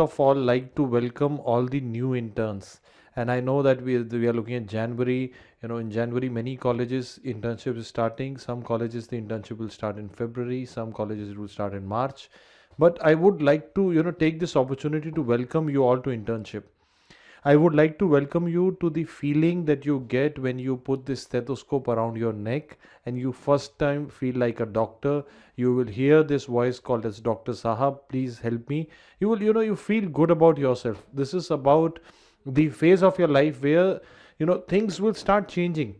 of all like to welcome all the new interns. And I know that we are looking at January. In January, many colleges internship is starting. Some colleges the internship will start in February. Some colleges it will start in March. But I would like to take this opportunity to welcome you all to internship. I would like to welcome you to the feeling that you get when you put this stethoscope around your neck and you first time feel like a doctor. You will hear this voice called as Dr. Sahab, please help me. You will, you feel good about yourself. This is about the phase of your life where, things will start changing.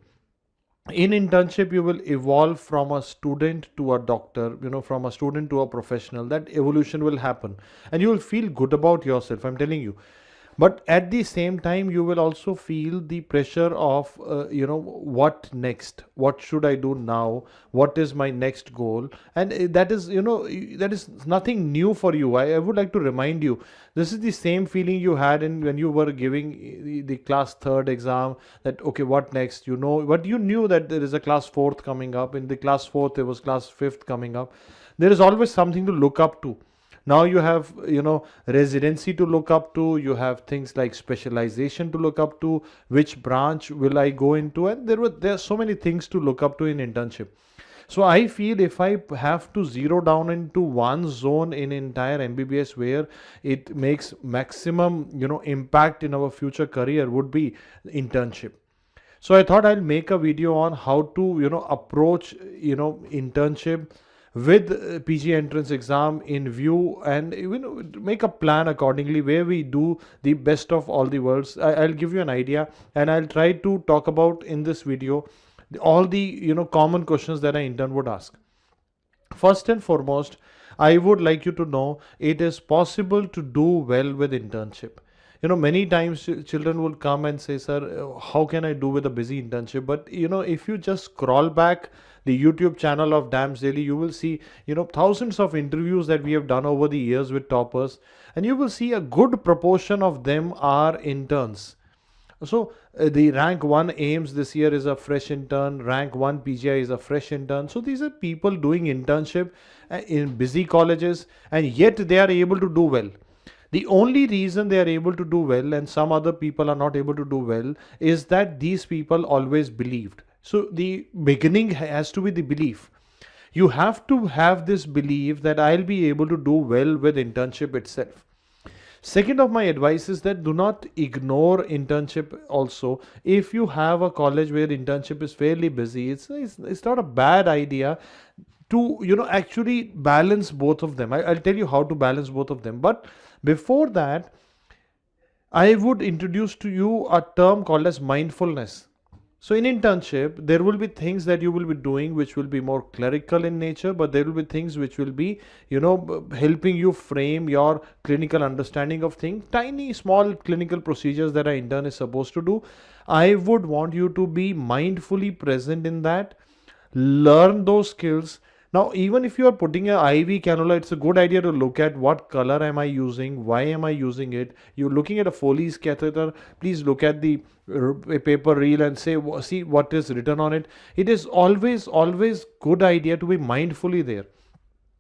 In internship, you will evolve from a student to a doctor, from a student to a professional. That evolution will happen and you will feel good about yourself. I'm telling you, but at the same time you will also feel the pressure of what next, what should I do now, what is my next goal. And that is that is nothing new for you. I would like to remind you, this is the same feeling you had in when you were giving the class third exam, that okay, what next, but you knew that there is a class fourth coming up. In the class fourth there was class fifth coming up. There is always something to look up to. Now you have residency to look up to, you have things like specialization to look up to, which branch will I go into, and there are so many things to look up to in internship. So I feel if I have to zero down into one zone in entire MBBS where it makes maximum impact in our future career, would be internship. So I thought I'll make a video on how to approach internship with PG entrance exam in view, and even make a plan accordingly where we do the best of all the worlds. I'll give you an idea and I'll try to talk about in this video all the common questions that an intern would ask. First and foremost, I would like you to know it is possible to do well with internship. Many times children will come and say, sir, how can I do with a busy internship? But if you just scroll back the YouTube channel of Dams Daily, you will see thousands of interviews that we have done over the years with toppers, and you will see a good proportion of them are interns. So the rank 1 AIMS this year is a fresh intern, rank 1 PGI is a fresh intern. So these are people doing internship in busy colleges, and yet they are able to do well. The only reason they are able to do well and some other people are not able to do well is that these people always believed. So the beginning has to be the belief. You have to have this belief that I'll be able to do well with internship itself. Second of my advice is that do not ignore internship also. If you have a college where internship is fairly busy, it's not a bad idea to actually balance both of them. I'll tell you how to balance both of them. But before that, I would introduce to you a term called as mindfulness. So in internship, there will be things that you will be doing which will be more clerical in nature, but there will be things which will be, helping you frame your clinical understanding of things, tiny, small clinical procedures that an intern is supposed to do. I would want you to be mindfully present in that, learn those skills. Now, even if you are putting a IV cannula, it's a good idea to look at what color am I using, why am I using it. You're looking at a Foley's catheter, please look at the paper reel and see what is written on it. It is always good idea to be mindfully there.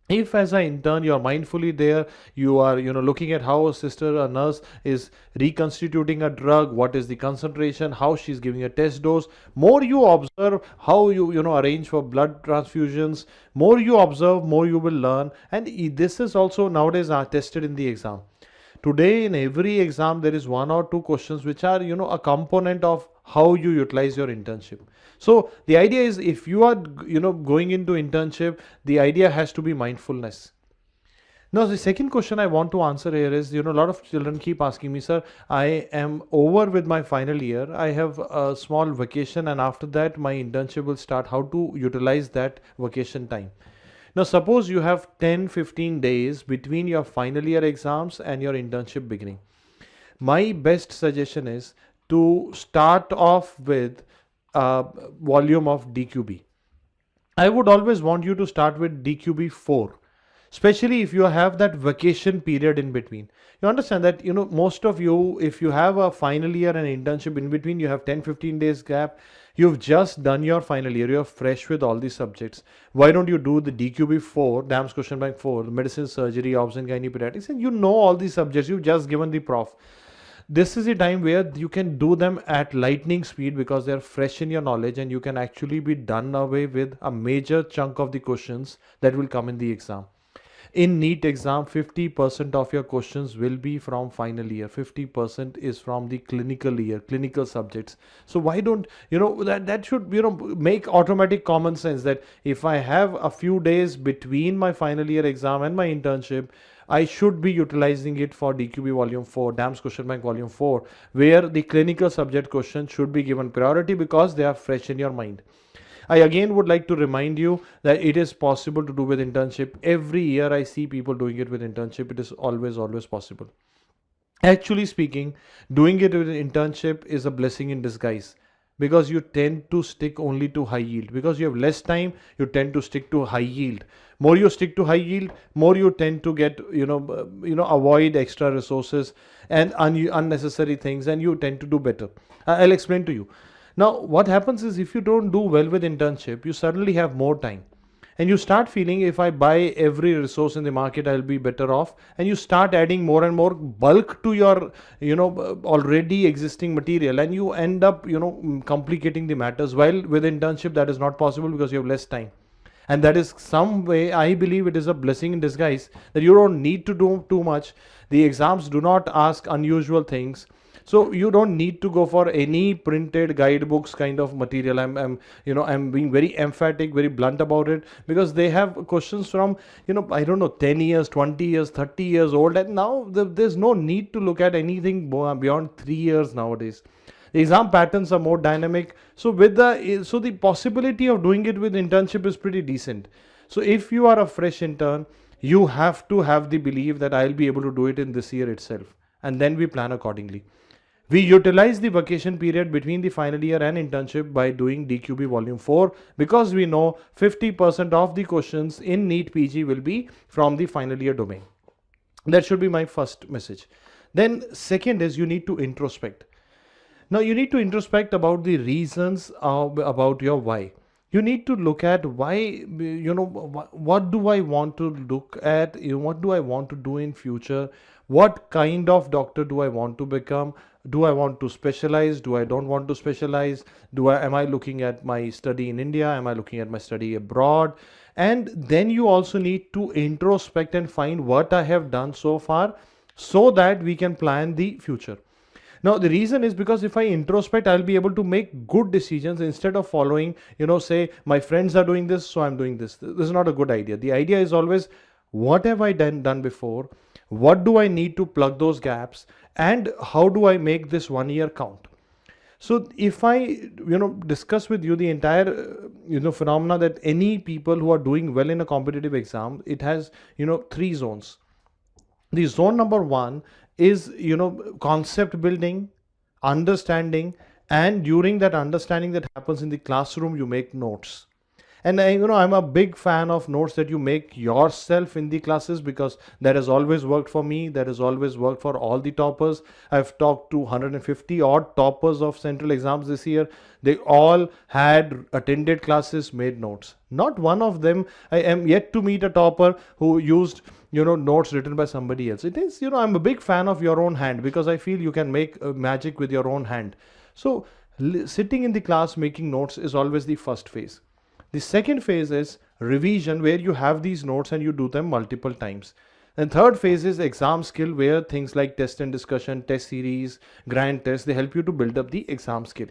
If as an intern you are mindfully there, you are looking at how a sister, a nurse is reconstituting a drug, what is the concentration, how she's giving a test dose. More you observe how you arrange for blood transfusions, more you observe, more you will learn. And this is also nowadays tested in the exam. Today in every exam there is one or two questions which are a component of how you utilize your internship. So the idea is, if you are going into internship, the idea has to be mindfulness. Now the second question I want to answer here is, a lot of children keep asking me, sir, I am over with my final year, I have a small vacation, and after that my internship will start. How to utilize that vacation time? Now, suppose you have 10-15 days between your final year exams and your internship beginning. My best suggestion is to start off with a volume of DQB. I would always want you to start with DQB 4. especially if you have that vacation period in between. You understand that, most of you, if you have a final year and internship in between, you have 10-15 days gap. You've just done your final year, you're fresh with all these subjects. Why don't you do the DQB 4, DAMS question bank 4, medicine, surgery, obs and gynae, pediatrics, and you know all these subjects, you've just given the prof. This is a time where you can do them at lightning speed because they're fresh in your knowledge, and you can actually be done away with a major chunk of the questions that will come in the exam. In NEET exam, 50% of your questions will be from final year, 50% is from the clinical year, clinical subjects. So why don't, that should, make automatic common sense, that if I have a few days between my final year exam and my internship, I should be utilizing it for DQB volume 4, DAMS question bank volume 4, where the clinical subject questions should be given priority because they are fresh in your mind. I again would like to remind you that it is possible to do with internship. Every year I see people doing it with internship. It is always possible. Actually speaking, doing it with an internship is a blessing in disguise, because you tend to stick only to high yield. Because you have less time, you tend to stick to high yield. More you stick to high yield, more you tend to get, avoid extra resources and unnecessary things, and you tend to do better. I'll explain to you. Now, what happens is, if you don't do well with internship, you suddenly have more time. And you start feeling, if I buy every resource in the market, I'll be better off. And you start adding more and more bulk to your, already existing material. And you end up, complicating the matters. While with internship, that is not possible because you have less time. And that is some way, I believe it is a blessing in disguise, that you don't need to do too much. The exams do not ask unusual things. So you don't need to go for any printed guidebooks kind of material. I'm being very emphatic, very blunt about it, because they have questions from, I don't know, 10 years, 20 years, 30 years old. And now there's no need to look at anything beyond 3 years nowadays. The exam patterns are more dynamic. So the possibility of doing it with internship is pretty decent. So if you are a fresh intern, you have to have the belief that I'll be able to do it in this year itself. And then we plan accordingly. We utilize the vacation period between the final year and internship by doing DQB volume 4, because we know 50% of the questions in NEET PG will be from the final year domain. That should be my first message. Then second is, you need to introspect. Now you need to introspect about the reasons about your why. You need to look at why, what do I want to look at, what do I want to do in future, what kind of doctor do I want to become, do I want to specialize, do I don't want to specialize, am I looking at my study in India, am I looking at my study abroad. And then you also need to introspect and find what I have done so far, so that we can plan the future. Now, the reason is because if I introspect, I'll be able to make good decisions instead of following, say, my friends are doing this, so I'm doing this. This is not a good idea. The idea is always, what have I done before? What do I need to plug those gaps? And how do I make this 1 year count? So if I, discuss with you the entire, phenomena that any people who are doing well in a competitive exam, it has, 3 zones. The zone number 1 is, concept building, understanding, and during that understanding that happens in the classroom, you make notes. And I'm a big fan of notes that you make yourself in the classes, because that has always worked for me. That has always worked for all the toppers. I've talked to 150 odd toppers of central exams this year. They all had attended classes, made notes. Not one of them, I am yet to meet a topper who used, notes written by somebody else. It is, I'm a big fan of your own hand, because I feel you can make magic with your own hand. So sitting in the class making notes is always the first phase. The second phase is revision, where you have these notes and you do them multiple times. And third phase is exam skill, where things like test and discussion, test series, grand tests, they help you to build up the exam skill.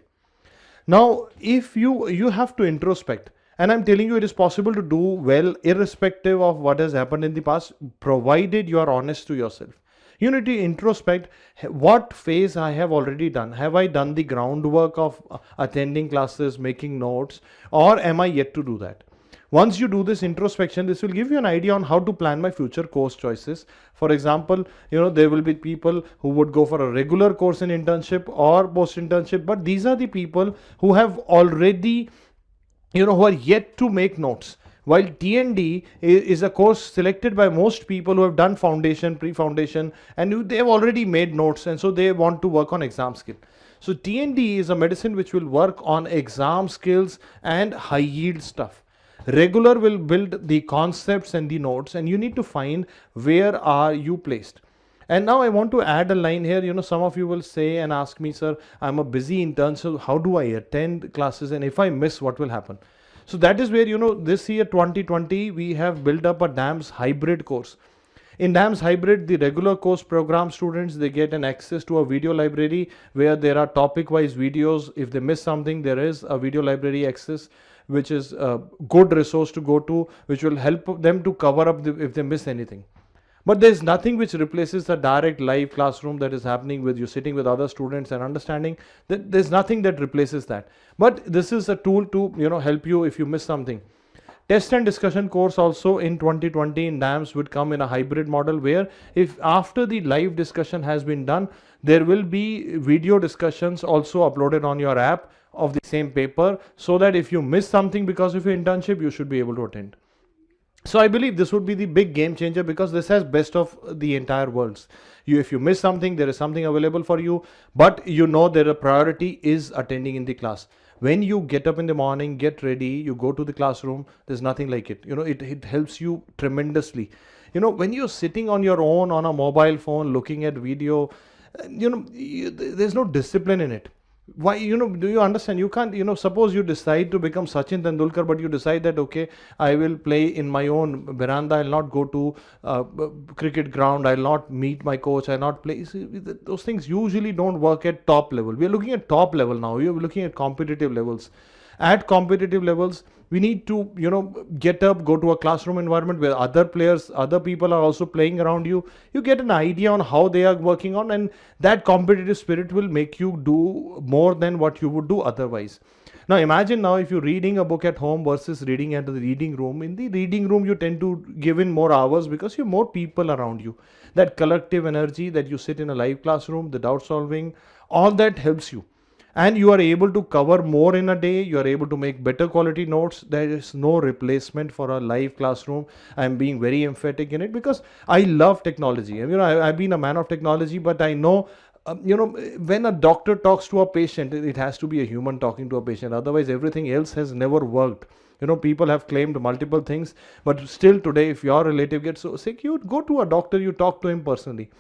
Now, if you have to introspect, and I'm telling you, it is possible to do well irrespective of what has happened in the past, provided you are honest to yourself. You need to introspect, what phase I have already done. Have I done the groundwork of attending classes, making notes, or am I yet to do that? Once you do this introspection, this will give you an idea on how to plan my future course choices. For example, there will be people who would go for a regular course in internship or post-internship, but these are the people who have already, who are yet to make notes. while TND is a course selected by most people who have done foundation, pre-foundation, and they've already made notes, and so they want to work on exam skill. So TND is a medicine which will work on exam skills and high yield stuff. Regular will build the concepts and the notes, and you need to find where are you placed. And now I want to add a line here. Some of you will say and ask me, sir, I'm a busy intern, so how do I attend classes? And if I miss, what will happen? So that is where, this year 2020, we have built up a DAMS hybrid course. In DAMS hybrid, the regular course program students, they get an access to a video library where there are topic wise videos. If they miss something, there is a video library access, which is a good resource to go to, which will help them to cover up if they miss anything. But there's nothing which replaces the direct live classroom that is happening with you sitting with other students and understanding. That there's nothing that replaces that. But this is a tool to help you if you miss something. Test and discussion course also in 2020 in DAMS would come in a hybrid model, where if after the live discussion has been done, there will be video discussions also uploaded on your app of the same paper, so that if you miss something because of your internship, you should be able to attend. So I believe this would be the big game changer, because this has best of the entire worlds. If you miss something, there is something available for you, but that a priority is attending in the class. When you get up in the morning, get ready, you go to the classroom, there's nothing like it. It helps you tremendously. When you're sitting on your own on a mobile phone looking at video, there's no discipline in it. Why, do you understand? You can't, suppose you decide to become Sachin Tendulkar, but you decide that, okay, I will play in my own veranda, I'll not go to cricket ground, I'll not meet my coach, I'll not play. See, those things usually don't work at top level. We are looking at top level now. We are looking at competitive levels. At competitive levels, we need to get up, go to a classroom environment where other players, other people are also playing around you. You get an idea on how they are working on, and that competitive spirit will make you do more than what you would do otherwise. Now imagine now if you're reading a book at home versus reading at the reading room. In the reading room, you tend to give in more hours because you have more people around you. That collective energy that you sit in a live classroom, the doubt solving, all that helps you. And you are able to cover more in a day. You are able to make better quality notes. There is no replacement for a live classroom. I'm being very emphatic in it because I love technology. I've been a man of technology, but I know, when a doctor talks to a patient, it has to be a human talking to a patient. Otherwise, everything else has never worked. People have claimed multiple things, but still today, if your relative gets so sick, you go to a doctor, you talk to him personally.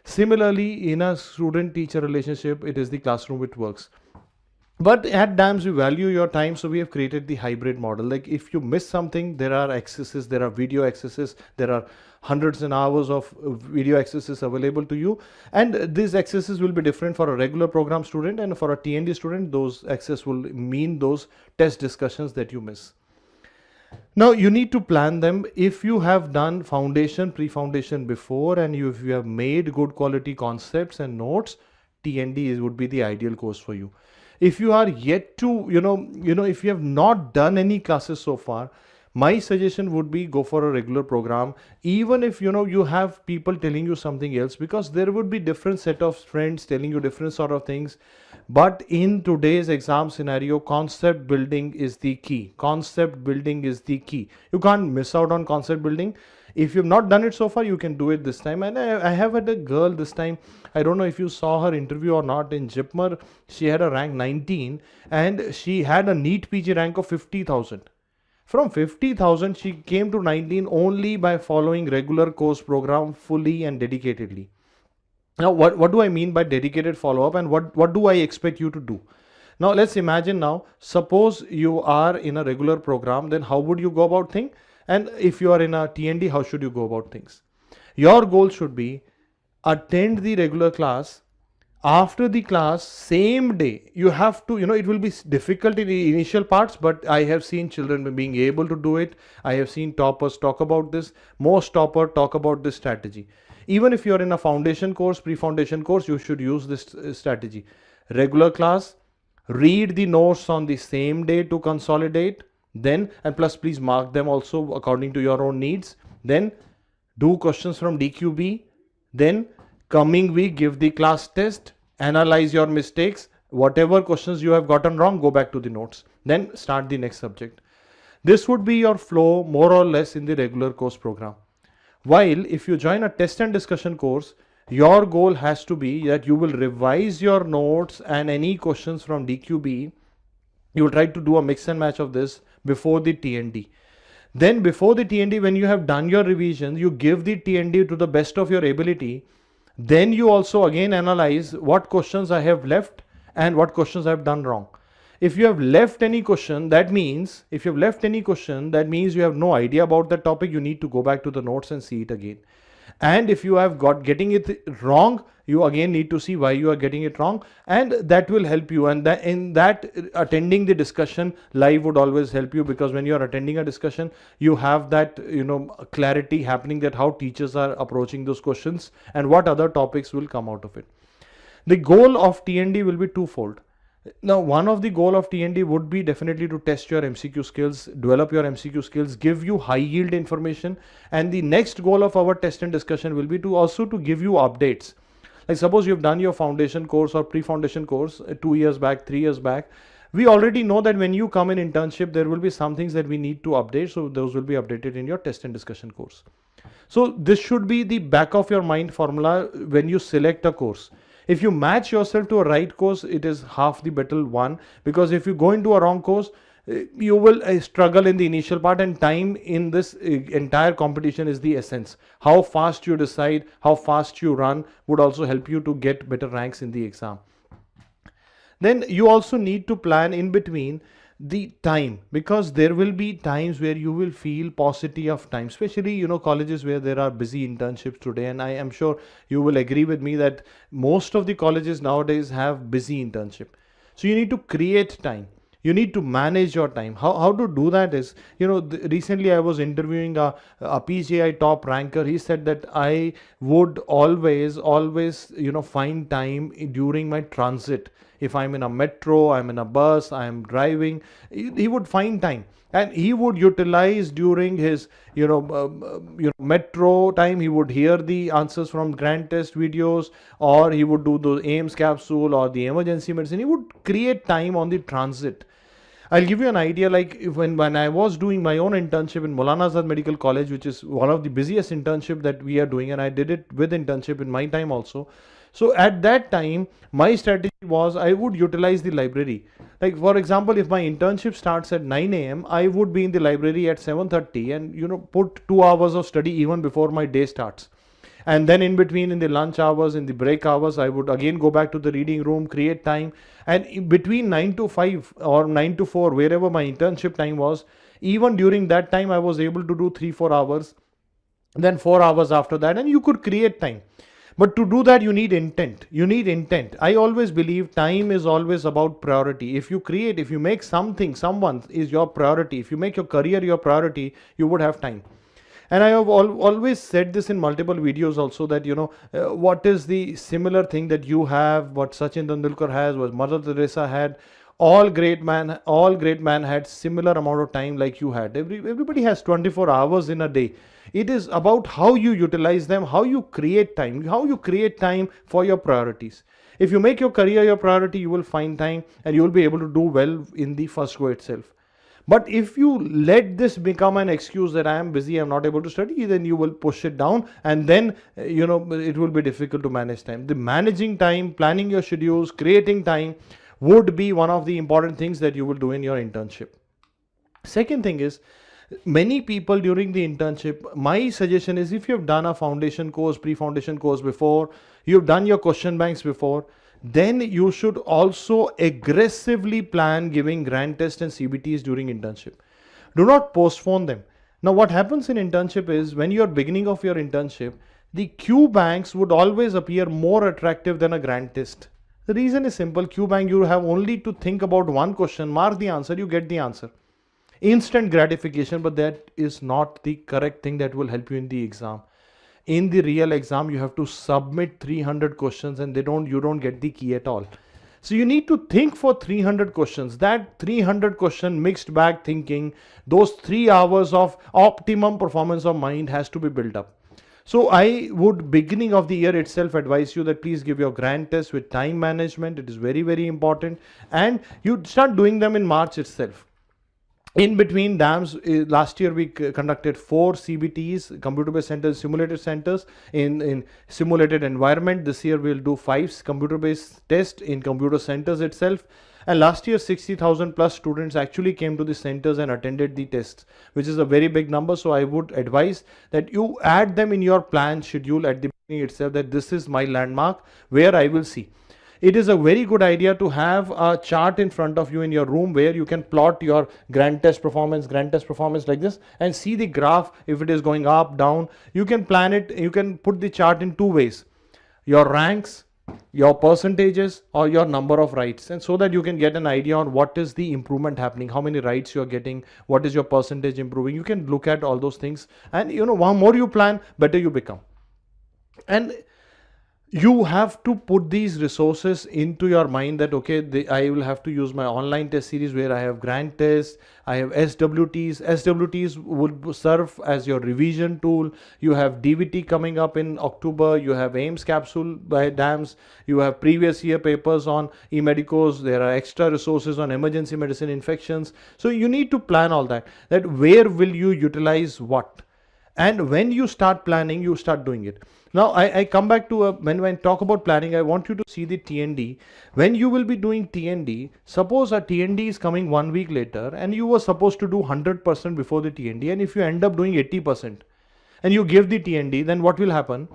Similarly, in a student-teacher relationship, it is the classroom which works. But at DAMS, we value your time, so we have created the hybrid model. Like if you miss something, there are accesses, there are video accesses, there are hundreds and hours of video accesses available to you. And these accesses will be different for a regular program student, and for a TND student, those access will mean those test discussions that you miss. Now you need to plan them. If you have done foundation, pre-foundation before, and if you have made good quality concepts and notes, TND would be the ideal course for you. If you are yet to, if you have not done any classes so far, my suggestion would be go for a regular program, even if you have people telling you something else, because there would be different set of friends telling you different sort of things. But in today's exam scenario, concept building is the key. Concept building is the key. You can't miss out on concept building. If you've not done it so far, you can do it this time. And I have had a girl this time. I don't know if you saw her interview or not. In JIPMER, she had a rank 19 and she had a NEET PG rank of 50,000. From 50,000, she came to 19 only by following regular course program fully and dedicatedly. Now, what do I mean by dedicated follow-up, and what do I expect you to do? Now, let's imagine now, suppose you are in a regular program, then how would you go about things? And if you are in a TND, how should you go about things? Your goal should be attend the regular class. After the class, same day, you have to, it will be difficult in the initial parts, but I have seen children being able to do it. I have seen toppers talk about this. Most topper talk about this strategy. Even if you're in a foundation course, pre-foundation course, you should use this strategy. Regular class, read the notes on the same day to consolidate, then, and plus please mark them also according to your own needs. Then do questions from DQB. Then coming week, give the class test, analyze your mistakes. Whatever questions you have gotten wrong, go back to the notes. Then start the next subject. This would be your flow more or less in the regular course program. While if you join a test and discussion course, your goal has to be that you will revise your notes and any questions from DQB. You will try to do a mix and match of this before the TND. Then before the TND, when you have done your revision, you give the TND to the best of your ability. Then you also again analyze what questions I have left and what questions I have done wrong. If you have left any question, that means you have no idea about that topic. You need to go back to the notes and see it again. And if you have got getting it wrong, you again need to see why you are getting it wrong, and that will help you. And that in that attending the discussion live would always help you, because when you are attending a discussion, you have that clarity happening, that how teachers are approaching those questions and what other topics will come out of it. The goal of TND will be twofold. Now, one of the goal of TND would be definitely to test your MCQ skills, develop your MCQ skills, give you high yield information. And the next goal of our test and discussion will be to also to give you updates. Like suppose you've done your foundation course or pre-foundation course 2 years back, 3 years back. We already know that when you come in internship, there will be some things that we need to update. So those will be updated in your test and discussion course. So this should be the back of your mind formula when you select a course. If you match yourself to a right course, it is half the battle won, because if you go into a wrong course, you will struggle in the initial part, and time in this entire competition is the essence. How fast you decide, how fast you run would also help you to get better ranks in the exam. Then you also need to plan in between the time, because there will be times where you will feel paucity of time, especially colleges where there are busy internships today. And I am sure you will agree with me that most of the colleges nowadays have busy internship. So you need to create time, you need to manage your time. How to do that is, recently I was interviewing a PGI top ranker. He said that I would always find time during my transit. If I'm in a metro, I'm in a bus, I'm driving, he would find time, and he would utilize during his metro time. He would hear the answers from grand test videos, or he would do the AIMS capsule or the emergency medicine. He would create time on the transit. I'll give you an idea. Like when I was doing my own internship in Maulana Azad Medical College, which is one of the busiest internship that we are doing, and I did it with internship in my time also. So at that time, my strategy was I would utilize the library. Like for example, if my internship starts at 9 a.m., I would be in the library at 7:30 and put 2 hours of study even before my day starts. And then in between, in the lunch hours, in the break hours, I would again go back to the reading room, create time. And between 9 to 5 or 9 to 4, wherever my internship time was, even during that time, I was able to do 3-4 hours, then 4 hours after that, and you could create time. But to do that, you need intent. I always believe time is always about priority. If you make someone is your priority, if you make your career your priority, you would have time. And I have always said this in multiple videos also, that what is the similar thing that you have, what Sachin Tendulkar has, what Mother Teresa had. All great man had similar amount of time like you had. Everybody has 24 hours in a day. It is about how you utilize them, how you create time for your priorities. If you make your career your priority, you will find time and you will be able to do well in the first go itself. But if you let this become an excuse that I am busy, I'm not able to study, then you will push it down, and then it will be difficult to manage time. The managing time, planning your schedules, creating time would be one of the important things that you will do in your internship. Second thing is, many people during the internship, my suggestion is, if you have done a foundation course, pre-foundation course before, you've done your question banks before, then you should also aggressively plan giving grand tests and CBTs during internship. Do not postpone them. Now what happens in internship is, when you are beginning of your internship, the Q banks would always appear more attractive than a grand test. The reason is simple. Q bank, you have only to think about one question, mark the answer, you get the answer. Instant gratification, but that is not the correct thing that will help you in the exam. In the real exam, you have to submit 300 questions, and you don't get the key at all. So you need to think for 300 questions. That 300 question mixed bag thinking, those 3 hours of optimum performance of mind has to be built up. So I would, beginning of the year itself, advise you that please give your grand test with time management. It is very, very important. And you start doing them in March itself. In between dams, last year we conducted 4 CBTs, computer based centers, simulated centers in simulated environment. This year we'll do 5 computer based tests in computer centers itself. And last year 60,000 plus students actually came to the centers and attended the tests, which is a very big number. So I would advise that you add them in your plan schedule at the beginning itself, that this is my landmark where I will see. It is a very good idea to have a chart in front of you in your room where you can plot your grand test performance like this, and see the graph. If it is going up, down, you can plan it. You can put the chart in 2 ways: your ranks, your percentages, or your number of rights, and so that you can get an idea on what is the improvement happening, how many rights you are getting, what is your percentage improving. You can look at all those things, and one more you plan, better you become. And you have to put these resources into your mind, that okay, I will have to use my online test series where I have grand tests, I have SWTs would serve as your revision tool. You have DVT coming up in October, you have AIMS capsule by DAMS, you have previous year papers on eMedicos, there are extra resources on emergency medicine infections. So you need to plan all that where will you utilize what. And when you start planning, you start doing it. Now I come back to when I talk about planning, I want you to see the TND. When you will be doing TND, suppose a TND is coming 1 week later and you were supposed to do 100% before the TND, and if you end up doing 80% and you give the TND, then what will happen?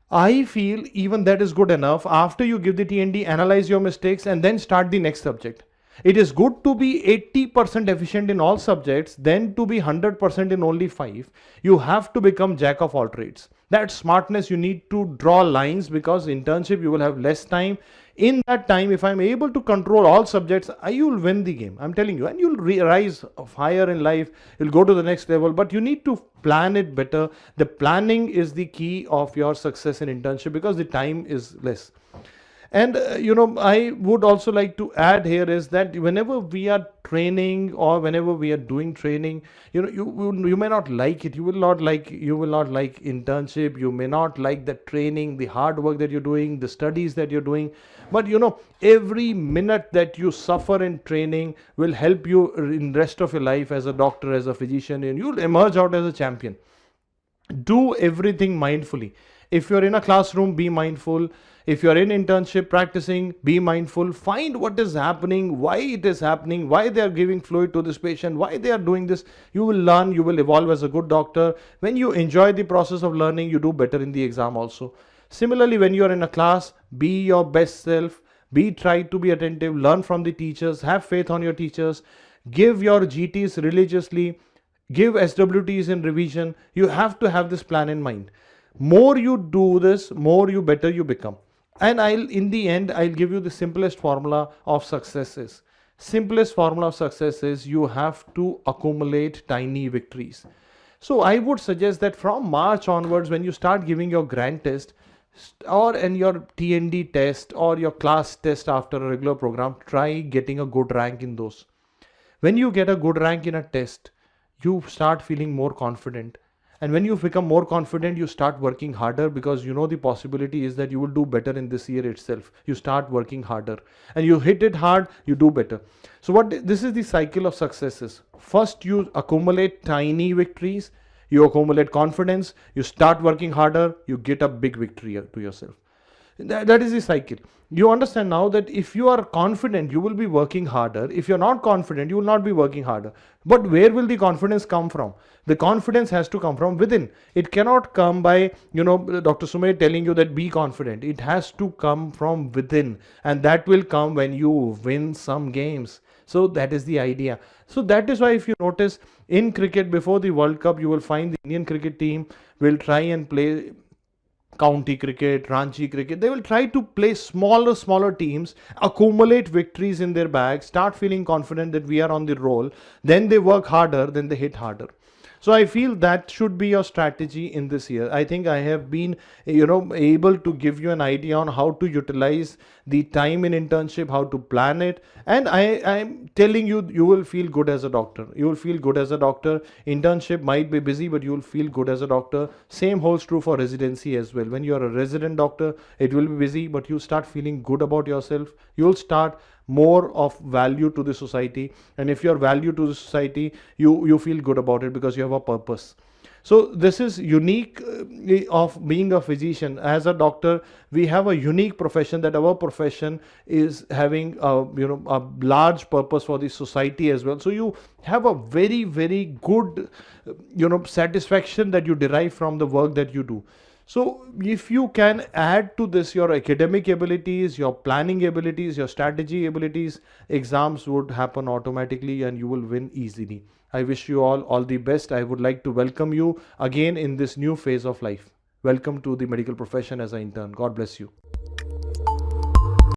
I feel even that is good enough. After you give the TND, analyze your mistakes and then start the next subject. It is good to be 80% efficient in all subjects than to be 100% in only 5. You have to become jack of all trades. That smartness, you need to draw lines, because internship you will have less time. In that time, if I'm able to control all subjects, you will win the game. I'm telling you, and you'll rise higher in life. You'll go to the next level, but you need to plan it better. The planning is the key of your success in internship, because the time is less. And I would also like to add here is that whenever we are training or whenever we are doing training, you may not like it. You will not like internship. You may not like the training, the hard work that you're doing, the studies that you're doing. But every minute that you suffer in training will help you in rest of your life as a doctor, as a physician, and you'll emerge out as a champion. Do everything mindfully. If you're in a classroom, be mindful. If you're in internship practicing, be mindful. Find what is happening, why it is happening, why they are giving fluid to this patient, why they are doing this. You will learn, you will evolve as a good doctor. When you enjoy the process of learning, you do better in the exam also. Similarly, when you are in a class, be your best self. Try to be attentive, learn from the teachers, have faith on your teachers, give your GTs religiously, give SWTs in revision. You have to have this plan in mind. More you do this, more you better you become. And in the end, I'll give you the simplest formula of success is. Simplest formula of success is you have to accumulate tiny victories. So I would suggest that from March onwards, when you start giving your grand test or in your TND test or your class test after a regular program, try getting a good rank in those. When you get a good rank in a test, you start feeling more confident. And when you become more confident, you start working harder, because the possibility is that you will do better in this year itself. You start working harder and you hit it hard, you do better. So this is the cycle of successes. First, you accumulate tiny victories, you accumulate confidence, you start working harder, you get a big victory to yourself. That is the cycle. You understand now that if you are confident, you will be working harder. If you're not confident, you will not be working harder. But where will the confidence come from? The confidence has to come from within. It cannot come by, Dr. Sumay telling you that be confident. It has to come from within. And that will come when you win some games. So that is the idea. So that is why if you notice in cricket before the World Cup, you will find the Indian cricket team will try and play county cricket, Ranchi cricket. They will try to play smaller teams, accumulate victories in their bag, start feeling confident that we are on the roll. Then they work harder, then they hit harder. So I feel that should be your strategy in this year. I think I have been, able to give you an idea on how to utilize the time in internship, how to plan it. And I'm telling you, you will feel good as a doctor. You will feel good as a doctor. Internship might be busy, but you will feel good as a doctor. Same holds true for residency as well. When you are a resident doctor, it will be busy, but you start feeling good about yourself. You will start more of value to the society. And if you're value to the society, you feel good about it because you have a purpose. So this is unique of being a physician. As a doctor, we have a unique profession, that our profession is having a large purpose for the society as well. So you have a very very good satisfaction that you derive from the work that you do. So if you can add to this your academic abilities, your planning abilities, your strategy abilities, exams would happen automatically and you will win easily. I wish you all the best. I would like to welcome you again in this new phase of life. Welcome to the medical profession as an intern. God bless you.